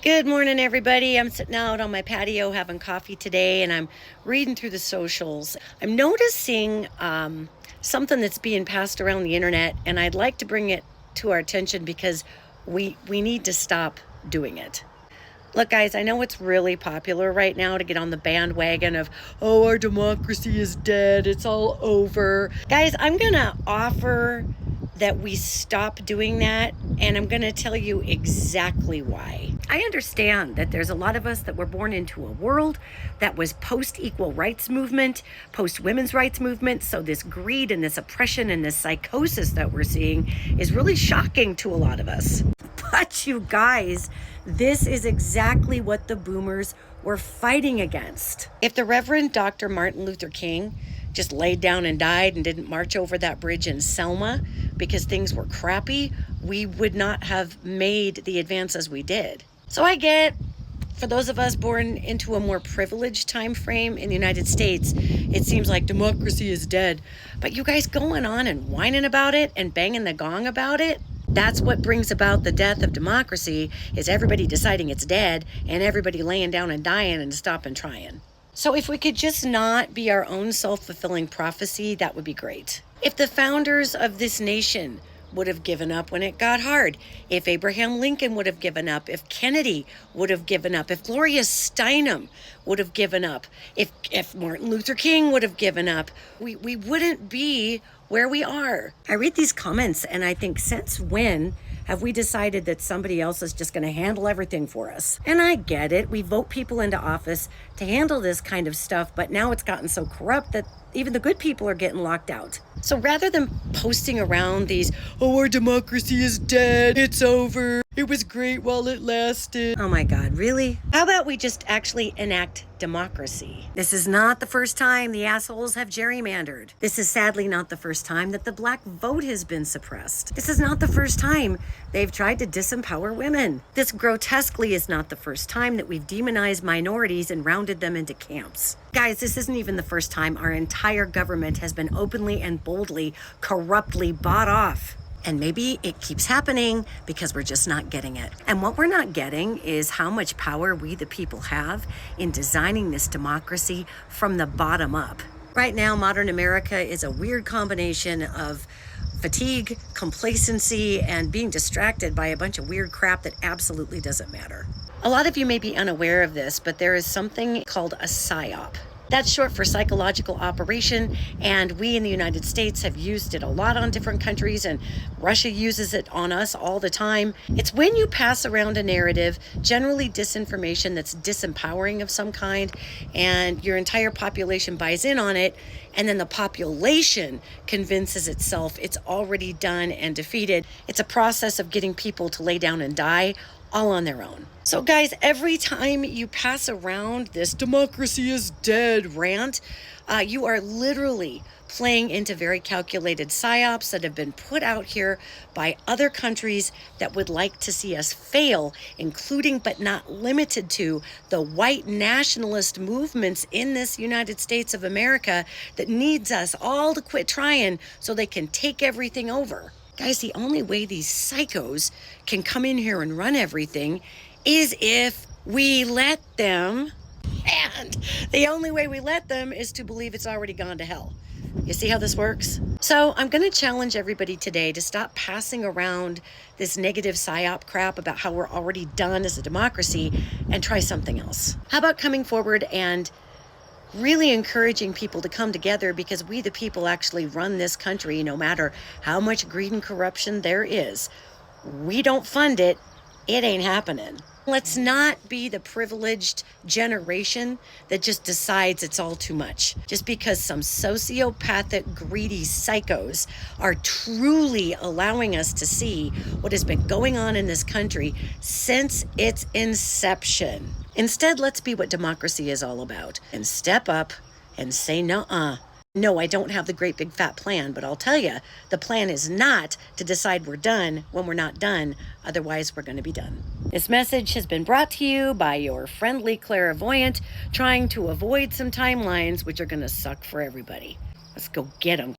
Good morning, everybody. I'm sitting out on my patio having coffee today, and I'm reading through the socials. I'm noticing something that's being passed around the internet, and I'd like to bring it to our attention because we need to stop doing it. Look, guys, I know it's really popular right now to get on the bandwagon of, oh, our democracy is dead, it's all over. Guys, I'm going to offer that we stop doing that, and I'm going to tell you exactly why. I understand that there's a lot of us that were born into a world that was post-equal rights movement, post-women's rights movement, so this greed and this oppression and this psychosis that we're seeing is really shocking to a lot of us. But you guys, this is exactly what the boomers were fighting against. If the Reverend Dr. Martin Luther King just laid down and died and didn't march over that bridge in Selma because things were crappy, we would not have made the advances we did. So I get, for those of us born into a more privileged time frame in the United States, it seems like democracy is dead. But you guys going on and whining about it and banging the gong about it, that's what brings about the death of democracy, is everybody deciding it's dead and everybody laying down and dying and stopping trying. So if we could just not be our own self-fulfilling prophecy, that would be great. If the founders of this nation would have given up when it got hard, if Abraham Lincoln would have given up, if Kennedy would have given up, if Gloria Steinem would have given up, if Martin Luther King would have given up, we wouldn't be where we are. I read these comments and I think, since when have we decided that somebody else is just going to handle everything for us? And I get it. We vote people into office to handle this kind of stuff, but now it's gotten so corrupt that even the good people are getting locked out. So rather than posting around these, oh, our democracy is dead, it's over, it was great while it lasted. Oh my God, really? How about we just actually enact democracy? This is not the first time the assholes have gerrymandered. This is sadly not the first time that the black vote has been suppressed. This is not the first time they've tried to disempower women. This grotesquely is not the first time that we've demonized minorities and rounded them into camps. Guys, this isn't even the first time our entire government has been openly and boldly, corruptly bought off. And maybe it keeps happening because we're just not getting it. And what we're not getting is how much power we the people have in designing this democracy from the bottom up. Right now, modern America is a weird combination of fatigue, complacency, and being distracted by a bunch of weird crap that absolutely doesn't matter. A lot of you may be unaware of this, but there is something called a PSYOP. That's short for psychological operation, and we in the United States have used it a lot on different countries, and Russia uses it on us all the time. It's when you pass around a narrative, generally disinformation that's disempowering of some kind, and your entire population buys in on it, and then the population convinces itself it's already done and defeated. It's a process of getting people to lay down and die all on their own. So guys, every time you pass around this democracy is dead rant, you are literally playing into very calculated psyops that have been put out here by other countries that would like to see us fail, including but not limited to the white nationalist movements in this United States of America that needs us all to quit trying so they can take everything over. Guys, the only way these psychos can come in here and run everything is if we let them, and the only way we let them is to believe it's already gone to hell. You see how this works? So I'm going to challenge everybody today to stop passing around this negative psyop crap about how we're already done as a democracy and try something else. How about coming forward and really encouraging people to come together, because we the people actually run this country, no matter how much greed and corruption there is. We don't fund it, it ain't happening. Let's not be the privileged generation that just decides it's all too much. Just because some sociopathic, greedy psychos are truly allowing us to see what has been going on in this country since its inception. Instead, let's be what democracy is all about and step up and say, nuh-uh. No, I don't have the great big fat plan, but I'll tell you, the plan is not to decide we're done when we're not done. Otherwise, we're going to be done. This message has been brought to you by your friendly clairvoyant, trying to avoid some timelines which are going to suck for everybody. Let's go get them.